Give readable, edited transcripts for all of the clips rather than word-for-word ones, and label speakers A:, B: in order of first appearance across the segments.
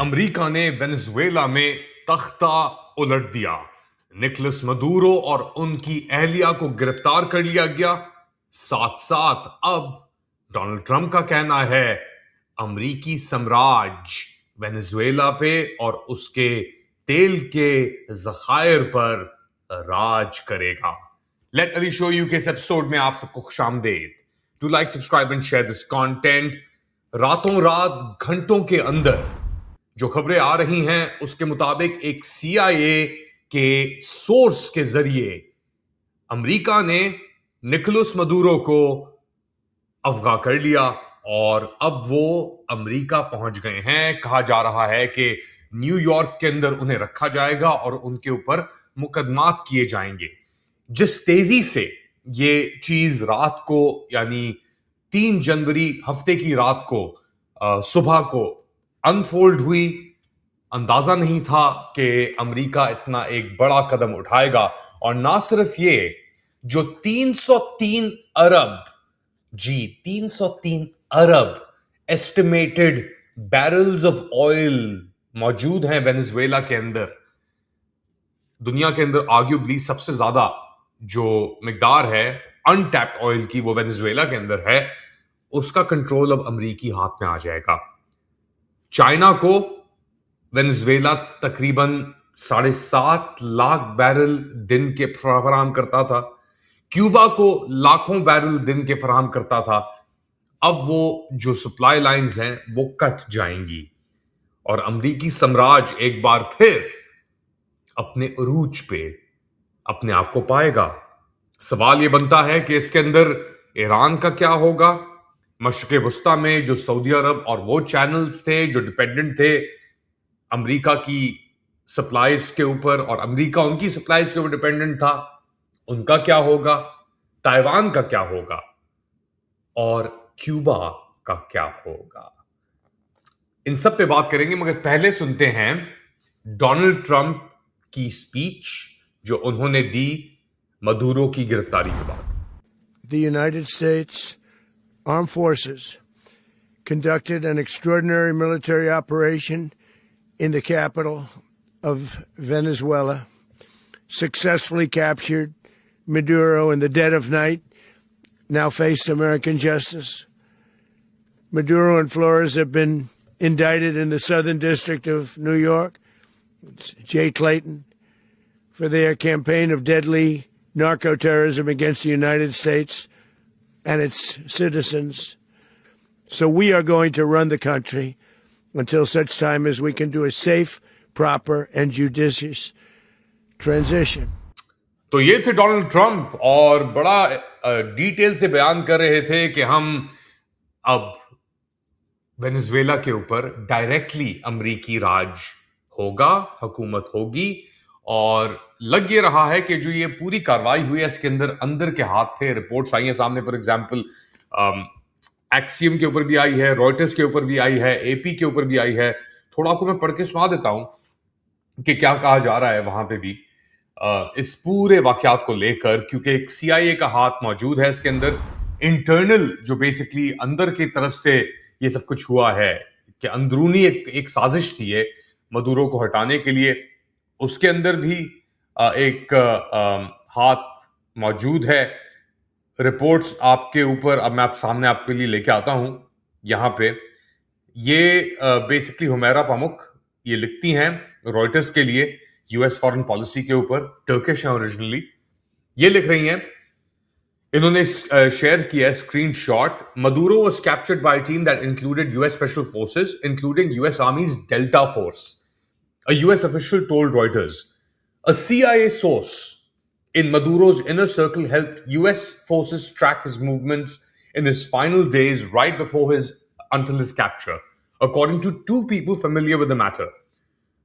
A: America ने Venezuela में तख्ता उलट दिया। निकोलस मदुरो और उनकी अहलिया को गिरफ्तार कर लिया गया। साथ साथ अब डोनाल्ड ट्रंप का कहना है अमेरिकी साम्राज्य वेनेजुएला पे और उसके तेल के जखायर पर राज करेगा। लेट अली शो यू के इस एपिसोड में आप सबको खुशामदीद। To like, subscribe and share this content. रातों रात घंटों के अंदर जो खबरें आ रही हैं उसके मुताबिक एक CIA के सोर्स के जरिए अमेरिका ने निकोलस मदुरो को अगवा कर लिया और अब वो अमेरिका पहुंच गए हैं। कहा जा रहा है कि न्यूयॉर्क के अंदर उन्हें रखा जाएगा और उनके ऊपर मुकदमात किए जाएंगे। जिस तेजी से ये चीज रात को यानी 3 जनवरी हफ्ते की रात को सुबह को अनफोल्ड हुई, अंदाजा नहीं था कि अमेरिका इतना एक बड़ा कदम उठाएगा। और ना सिर्फ ये, जो 303 अरब 303 अरब एस्टिमेटेड बैरल्स ऑफ ऑयल मौजूद हैं वेनेजुएला के अंदर। दुनिया के अंदर आर्ग्यूबली सबसे ज्यादा जो मिकदार है अनटैप्ड ऑयल की वो वेनेजुएला के अंदर है। उसका कंट्रोल अब अमेरिकी हाथ में आ जाएगा। चाइना को वेनेजुएला तकरीबन 7.5 लाख बैरल दिन के फराहम करता था। क्यूबा को लाखों बैरल दिन के फराहम करता था। अब वो जो सप्लाई लाइंस हैं वो कट जाएंगी और अमेरिकी साम्राज्य एक बार फिर अपने अरूज पे अपने आप को पाएगा। सवाल ये बनता है कि इसके अंदर ईरान का क्या होगा। मशरिक़ वस्ता में जो सऊदी अरब और वो चैनल्स थे जो डिपेंडेंट थे अमेरिका की सप्लाईज के ऊपर और अमेरिका उनकी सप्लाईज के ऊपर डिपेंडेंट था, उनका क्या होगा। ताइवान का क्या होगा और क्यूबा का क्या होगा। इन सब पे बात करेंगे, मगर पहले सुनते हैं डोनाल्ड ट्रंप की स्पीच जो उन्होंने दी मदुरो की गिरफ्तारी के बाद।
B: The United States Armed Forces conducted an extraordinary military operation in the capital of Venezuela, successfully captured Maduro in the dead of night, now faced American justice. Maduro and Flores have been indicted in the Southern District of New York, Jay Clayton, for their campaign of deadly narco-terrorism against the United States and its citizens. So we are going to run the country until such time as we can do a safe, proper, and judicious transition.
A: तो ये थे Donald Trump और बड़ा detail से बयान कर रहे थे कि हम अब वेनेजुएला के ऊपर डायरेक्टली अमेरिकी राज होगा, हुकूमत होगी। और लग ये रहा है कि जो ये पूरी कार्रवाई हुई है इसके अंदर के हाथ थे। रिपोर्ट्स आई हैं सामने, फॉर एग्जांपल एक्सियम के ऊपर भी आई है, रॉयटर्स के ऊपर भी आई है, AP के ऊपर भी आई है। थोड़ा आपको मैं पढ़ के सुना देता हूं कि क्या कहा जा रहा है वहां पे भी इस पूरे वाकयात को लेकर, क्योंकि एक CIA का हाथ मौजूद है इसके अंदर। इंटरनल जो बेसिकली अंदर की तरफ से ये सब कुछ हुआ है कि अंदरूनी एक साजिश थी ये मदुरो को हटाने के लिए, उसके अंदर भी एक हाथ मौजूद है। रिपोर्ट्स आपके ऊपर अब मैं सामने आपके लिए लेके आता हूं। यहां पे ये बेसिकली हुमैरा पमुक ये लिखती हैं रॉयटर्स के लिए, US फॉरेन पॉलिसी के ऊपर, टर्किश है ओरिजिनली। ये लिख रही हैं, इन्होंने शेयर किया screenshot. Maduro was captured by a team that included US special forces including US आर्मीज delta force, a US official told Reuters. A CIA source in Maduro's inner circle helped US forces track his movements in his final days until his capture, according to 2 people familiar with the matter.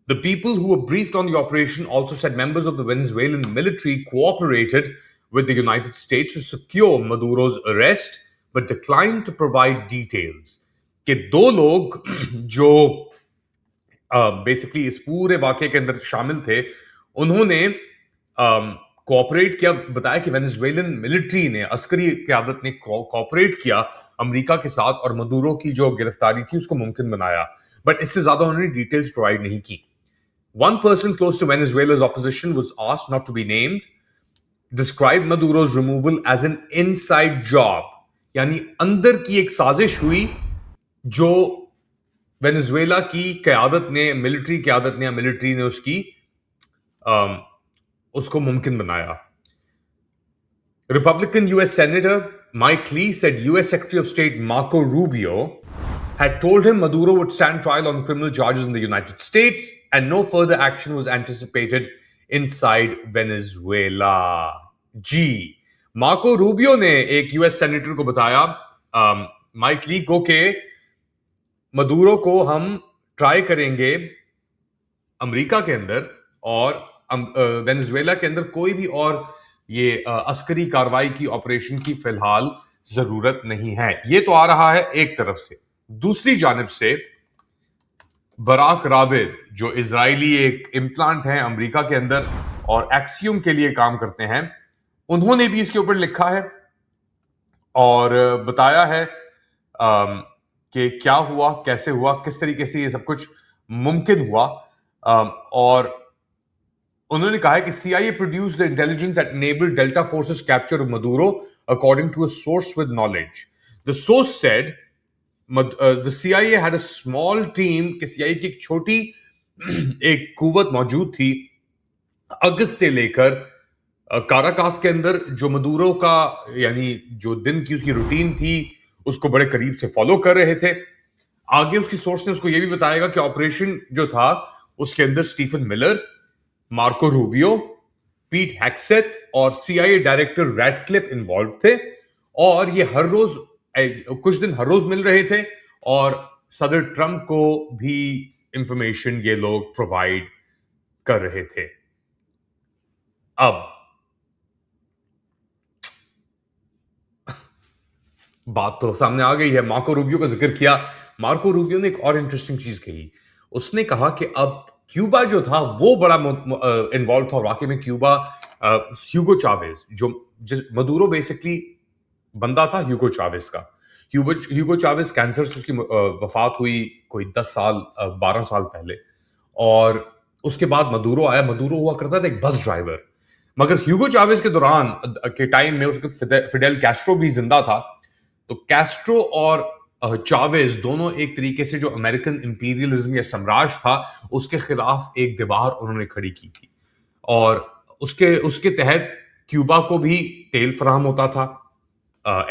A: The people who were briefed on the operation also said members of the Venezuelan military cooperated with the United States to secure Maduro's arrest, but declined to provide details. कि 2 लोग जो basically इस पूरे वाकये के अंदर शामिल थे, उन्होंने कोऑपरेट किया। बताया कि वेनेजुएलन मिलिट्री ने, अस्करी क़यादत ने कोऑपरेट किया अमेरिका के साथ और मदुरो की जो गिरफ्तारी थी उसको मुमकिन बनाया। बट इससे ज्यादा उन्होंने डिटेल्स प्रोवाइड नहीं की. One person close to Venezuela's opposition was asked not to be named, described Maduro's removal as an inside job. यानी अंदर की एक साजिश हुई जो वेनेजुएला की क़यादत ने, मिलिट्री क़यादत ने या मिलिट्री ने उसको मुमकिन बनाया. Republican US Senator Mike Lee said US Secretary of State Marco Rubio had told him Maduro would stand trial on criminal charges in the United States and no further action was anticipated inside Venezuela. जी, Marco Rubio ने एक US senator को बताया, mic ली को, के Maduro को हम try करेंगे अमेरिका के अंदर और वेनेजुएला के अंदर कोई भी और ये अस्करी कार्रवाई की, ऑपरेशन की फिलहाल जरूरत नहीं है. ये तो आ रहा है एक तरफ से. दूसरी जानब से बराक राविद, जो इजरायली एक इम्प्लांट है अमेरिका के अंदर और एक्सियम के लिए काम करते हैं, उन्होंने भी इसके ऊपर लिखा है और बताया है कि क्या हुआ, कैसे हुआ, किस तरीके से ये सब कुछ मुमकिन हुआ. और उन्होंने कहा है कि CIA produced the intelligence that enabled Delta forces capture of Maduro according to a source with knowledge. The source said the CIA had a small team, कि CIA की एक छोटी एक कुव्वत मौजूद थी अगस्त से लेकर काराकास के अंदर, जो मदुरो का यानी जो दिन की उसकी रूटीन थी उसको बड़े करीब से फॉलो कर रहे थे. आगे उसकी सोर्स ने उसको यह भी बताएगा कि ऑपरेशन जो था उसके अंदर स्टीफन मिलर, मार्को रूबियो, पीट हैक्सेट और CIA डायरेक्टर रैडक्लिफ इन्वॉल्व थे. और ये हर रोज, कुछ दिन हर रोज मिल रहे थे और सदर ट्रंप को भी इंफॉर्मेशन ये लोग प्रोवाइड कर रहे थे. अब बात तो सामने आ गई है. मार्को रूबियो का जिक्र किया. मार्को रूबियो ने एक और इंटरेस्टिंग चीज कही. उसने कहा कि अब क्यूबा जो था वो बड़ा इन्वॉल्व था. वाकई में क्यूबा, ह्यूगो चावेज, जो मदुरो बेसिकली बंदा था ह्यूगो चावेज का. ह्यूगो चावेज कैंसर से उसकी वफात हुई कोई 10 साल 12 साल पहले. और उसके बाद मदुरो आया. मदुरो हुआ करता था एक बस ड्राइवर, मगर ह्यूगो चावेज के दौरान के टाइम में उसके फिडेल कैस्ट्रो भी जिंदा था. तो कैस्ट्रो और चावेज दोनों एक तरीके से जो अमेरिकन इंपीरियलिज्म या साम्राज्य था उसके खिलाफ एक दीवार उन्होंने खड़ी की थी. और उसके तहत क्यूबा को भी तेल फराहम होता था,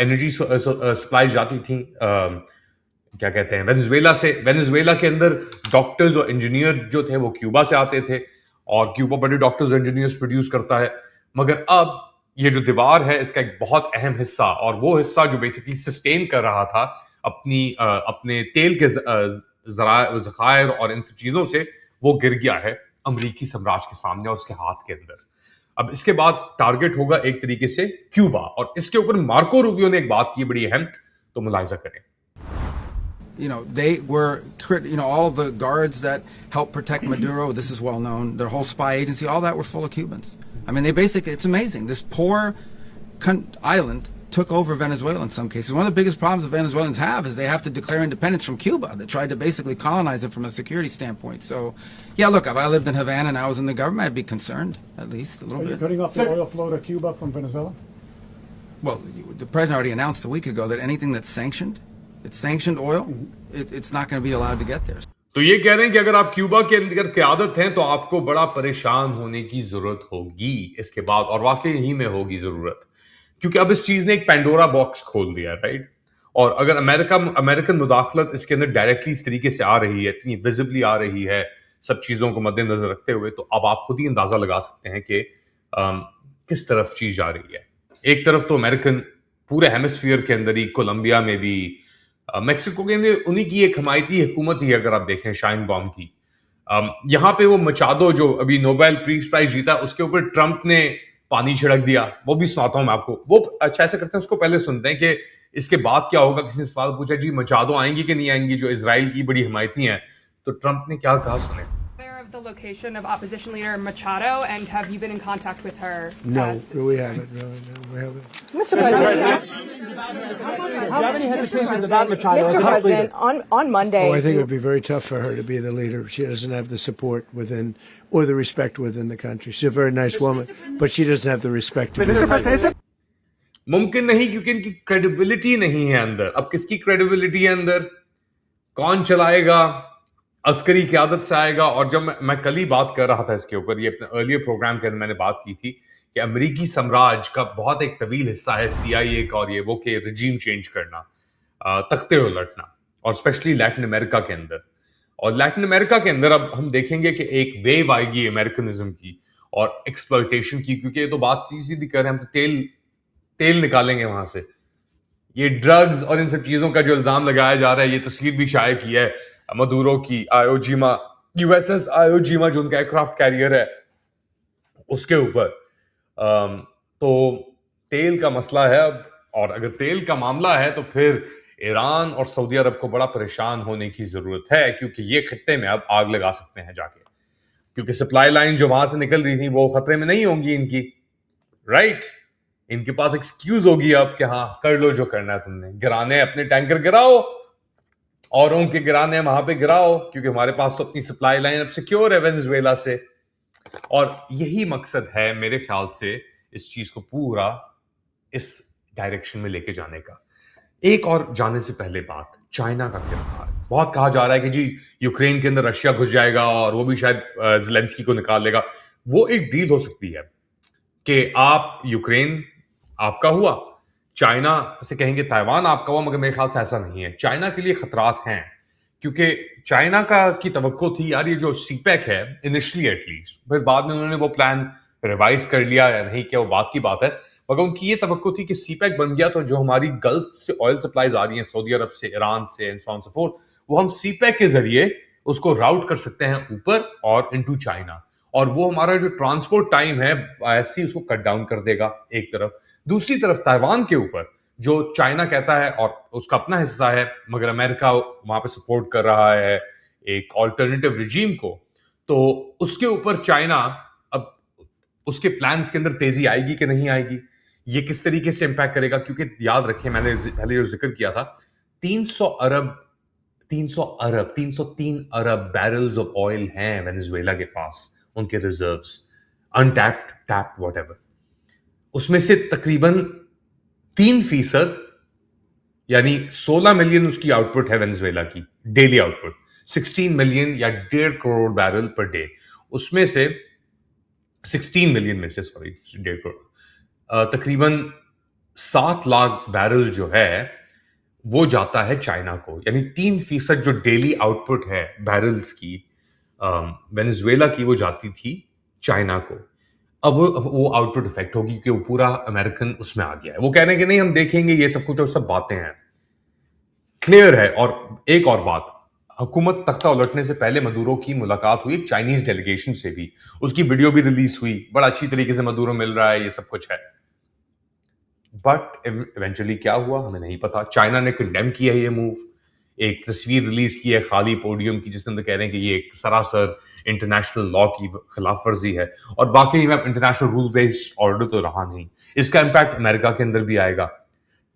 A: एनर्जी सप्लाई जाती थी, क्या कहते हैं, वेनेजुएला से. वेनेजुएला के अंदर डॉक्टर्स और इंजीनियर जो थे वो क्यूबा से आते थे और क्यूबा बड़े डॉक्टर्स और इंजीनियर्स प्रोड्यूस करता है. मगर अब ये जो दीवार है इसका एक बहुत अहम हिस्सा, और वो हिस्सा जो बेसिकली सस्टेन कर रहा था अपने तेल के ज़खायर और इन सब चीजों से, वो गिर गया है अमेरिकी साम्राज्य के सामने और उसके हाथ के अंदर. अब इसके बाद टारगेट होगा एक तरीके से क्यूबा. और इसके ऊपर मार्को रूबियो ने एक बात की बड़ी अहम, तो मुलाहिजा करें.
C: You know, they were, all the guards that helped protect Maduro, this is well known, their whole spy agency, all that were full of Cubans. I mean, they basically, it's amazing. This poor island took over Venezuela in some cases. One of the biggest problems that Venezuelans have is they have to declare independence from Cuba. They tried to basically colonize it from a security standpoint. So, yeah, look, if I lived in Havana and I was in the government, I'd be concerned, at least a little bit.
D: Are you cutting off the oil flow to Cuba from Venezuela?
C: Well, the president already announced a week ago that anything that's sanctioned, it's sanctioned oil, it's not going to be allowed to get there.
A: तो ये कह रहे हैं कि अगर आप Cuba के अंदर क़यादत हैं तो आपको बड़ा परेशान होने की जरूरत होगी इसके बाद, और वाकई ही में होगी जरूरत, क्योंकि अब इस चीज ने एक पेंडोरा बॉक्स खोल दिया, राइट. और अगर अमेरिकन मुदाखलत इसके अंदर डायरेक्टली इस तरीके से आ रही है, इतनी विजिबली आ रही है, सब चीजों को मद्देनजर रखते हुए, तो अब आप खुद ही अंदाजा लगा सकते हैं कि किस तरफ चीज जा रही है. एक तरफ तो अमेरिकन पूरे हेमिस्फीयर के अंदर ही, कोलंबिया में भी, मेक्सिको के अंदर उन्हीं की एक हमायती हुकूमत ही, अगर आप देखें शाइन बॉम की. यहाँ पे वो मचादो जो अभी नोबेल पीस प्राइज जीता, उसके ऊपर ट्रंप ने पानी छिड़क दिया. वो भी सुनाता हूं मैं आपको. वो अच्छा ऐसा करते हैं, उसको पहले सुनते हैं कि इसके बाद क्या होगा. किसी ने सवाल पूछा, जी मचादो आएंगी कि नहीं आएंगी, जो इजराइल की बड़ी हिमायती हैं, तो ट्रंप ने क्या कहा, सुने.
E: Aware of have the location of opposition leader Machado, and have you been in contact with her?
B: No, we haven't. No, we haven't.
F: Mr. President,
G: Do you have any hesitations about Machado? as the
F: Mr.
G: House leader?
F: President, on Monday,
B: Oh, I think it would be very tough for her to be the leader. She doesn't have the support within or the respect within the country. She's a very nice woman, but she doesn't have the respect to be
G: Mr.
B: the
G: President,
A: मुमकिन नहीं, क्योंकि इनकी credibility नहीं है अंदर. अब किसकी credibility है अंदर? कौन चलाएगा? अस्करी क़यादत से आएगा. और जब मैं कल ही बात कर रहा था इसके ऊपर, ये अपने अर्लियर प्रोग्राम के अंदर मैंने बात की थी कि अमेरिकी साम्राज्य का बहुत एक तवील हिस्सा है CIA का और ये वो के रिजीम चेंज करना, तख्ते उलटना, और स्पेशली लैटिन अमेरिका के अंदर. और लैटिन अमेरिका के अंदर अब हम देखेंगे कि एक वेव आएगी अमेरिकनिज्म की और एक्सप्लॉयटेशन की, क्योंकि ये तो बात सीधी कर रहे हैं, हम तो तेल निकालेंगे वहां से. ये ड्रग्स और इन सब चीजों का जो इल्जाम लगाया जा रहा है, ये तस्वीर भी शाये की है मदुरो की आयोजीमा, USS आयोजीमा जो उनका एयरक्राफ्ट कैरियर है उसके ऊपर. तो तेल का मसला है अब, और अगर तेल का मामला है तो फिर ईरान और सऊदी अरब को बड़ा परेशान होने की जरूरत है, क्योंकि ये खत्ते में अब आग लगा सकते हैं जाके, क्योंकि सप्लाई लाइन जो वहां से निकल रही थी वो खतरे में नहीं होंगी इनकी, राइट? इनके पास एक्सक्यूज होगी अब कि हाँ कर लो जो करना है, तुमने गिराने अपने टैंकर गिराओ और उनके गिराने वहां पे गिराओ, क्योंकि हमारे पास तो अपनी सप्लाई लाइन अब सिक्योर है वेनेजुएला से. और यही मकसद है मेरे ख्याल से इस चीज को पूरा इस डायरेक्शन में लेके जाने का. एक और जाने से पहले बात, चाइना का किरदार. बहुत कहा जा रहा है कि जी यूक्रेन के अंदर रशिया घुस जाएगा और वो भी शायद ज़ेलेंस्की को निकाल लेगा. वो एक डील हो सकती है कि आप यूक्रेन आपका हुआ, चाइना से कहेंगे ताइवान आपका हुआ, मगर मेरे ख्याल से ऐसा नहीं है. चाइना के लिए खतरात हैं, क्योंकि चाइना की तवक्को थी यार ये जो सीपैक है इनिशियली एटलीस्ट, फिर बाद में उन्होंने वो प्लान रिवाइज कर लिया या नहीं क्या वो बात की बात है, मगर उनकी ये तवक्को थी कि सीपैक बन गया तो जो हमारी गल्फ से ऑयल सप्लाईज आ रही हैं सऊदी अरब से, ईरान से and so on so fourth, वो हम सीपैक के जरिए उसको राउट कर सकते हैं ऊपर और इनटू चाइना, और वो हमारा जो ट्रांसपोर्ट टाइम है ऐसे उसको कट डाउन कर देगा एक तरफ. दूसरी तरफ ताइवान के ऊपर जो चाइना कहता है और उसका अपना हिस्सा है, मगर अमेरिका वहां पे सपोर्ट कर रहा है एक ऑल्टरनेटिव रिजीम को, तो उसके ऊपर चाइना अब उसके प्लान्स के अंदर तेजी आएगी कि नहीं आएगी, ये किस तरीके से इंपैक्ट करेगा. क्योंकि याद रखें मैंने पहले जो जिक्र किया था, 303 अरब बैरल्स ऑफ ऑयल हैं वेनेजुएला के पास, उनके रिजर्व्स अनटैप्ड, टैप्ड, व्हाटएवर. उसमें से तकरीबन 3% यानी 16 मिलियन उसकी आउटपुट है वेनेजुएला की डेली आउटपुट, 16 मिलियन या 1.5 करोड़ बैरल पर डे. उसमें से 16 मिलियन में से 1.5 करोड़ तकरीबन 7 लाख बैरल जो है वो जाता है चाइना को, यानी 3% जो डेली आउटपुट है बैरल्स की वेनेजुएला की वो जाती थी चाइना को. अब वो आउटपुट इफेक्ट होगी क्योंकि वो पूरा अमेरिकन उसमें आ गया है. वो कह रहे हैं कि नहीं हम देखेंगे ये सब कुछ और सब बातें हैं, क्लियर है. और एक और बात, हुकूमत तख्ता उलटने से पहले मदुरो की मुलाकात हुई एक चाइनीज डेलीगेशन से भी, उसकी वीडियो भी रिलीज हुई, बड़ा अच्छी तरीके से मदुरो मिल रहा है, ये सब कुछ है. बट इवेंचुअली क्या हुआ हमें नहीं पता. चाइना ने कंडेम किया है ये मूव, एक तस्वीर रिलीज की है खाली पोडियम की जिसके अंदर कह रहे हैं कि ये एक सरासर इंटरनेशनल लॉ की खिलाफ वर्जी है, और वाकई में इंटरनेशनल रूल बेस्ड ऑर्डर तो रहा नहीं. इसका इंपैक्ट अमेरिका के अंदर भी आएगा.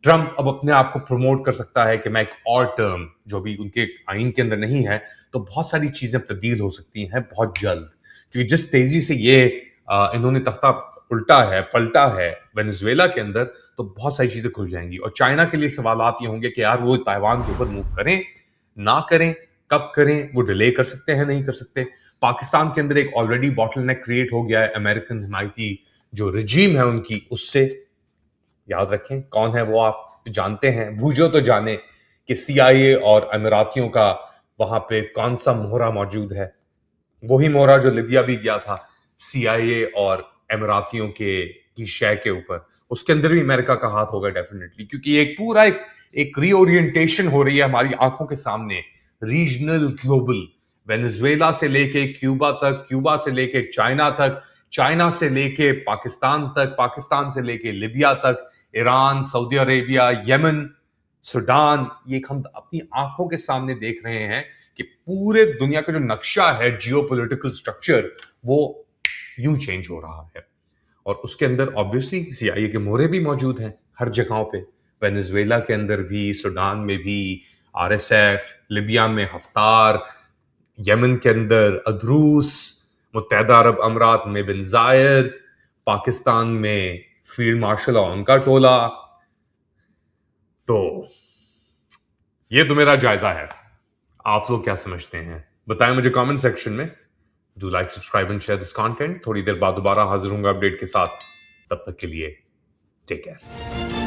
A: ट्रंप अब अपने आप को प्रमोट कर सकता है कि मैं एक और टर्म जो भी उनके आइन के अंदर नहीं है, तो बहुत सारी चीजें तब्दील हो सकती हैं बहुत जल्द, क्योंकि जिस तेजी से ये इन्होंने तख्ता पलटा है वेनेजुएला के अंदर, तो बहुत सारी चीजें खुल जाएंगी. और चाइना के लिए सवालात ये होंगे कि यार वो ताइवान के ऊपर मूव करें ना करें, कब करें, वो डिले कर सकते हैं नहीं कर सकते. पाकिस्तान के अंदर एक ऑलरेडी बॉटलनेक क्रिएट हो गया है अमेरिकन हिमायती जो रिजीम है उनकी, उससे. याद रखें कौन है वो आप जानते हैं, बूझो तो जाने कि CIA और अमीरातियों का वहां पे कौन सा मोहरा मौजूद है. वही मोहरा जो लिबिया भी गया था CIA और अमीरातियों की शय के ऊपर, उसके अंदर भी अमेरिका का हाथ होगा डेफिनेटली, क्योंकि एक पूरा एक रीओरिएंटेशन हो रही है हमारी आंखों के सामने, रीजनल ग्लोबल, वेनेजुएला से लेके क्यूबा तक, क्यूबा से लेके चाइना तक, चाइना से लेके पाकिस्तान तक, पाकिस्तान से लेके लिबिया तक, Iran, Saudi Arabia, Yemen, Sudan, ये एक हम अपनी आंखों के सामने देख रहे हैं कि पूरे दुनिया का जो नक्शा है, जियोपॉलिटिकल स्ट्रक्चर, वो यूं चेंज हो रहा है। और उसके अंदर ऑब्वियसली CIA के मोहरे भी मौजूद हैं हर जगहों पे, वेनेजुएला के अंदर भी, सूडान में भी RSF, लिबिया में हफ्तार, यमन के अंदर अदरूस, मुत्तहदा अरब अमीरात में बिन जायद, पाकिस्तान में फील्ड मार्शल और उनका टोला। तो ये तो मेरा जायजा है, आप लोग क्या समझते हैं बताएं मुझे कमेंट सेक्शन में। Do like, subscribe and share this content. थोड़ी देर बाद दोबारा हाजिर होऊंगा अपडेट के साथ, तब तक के लिए टेक केयर।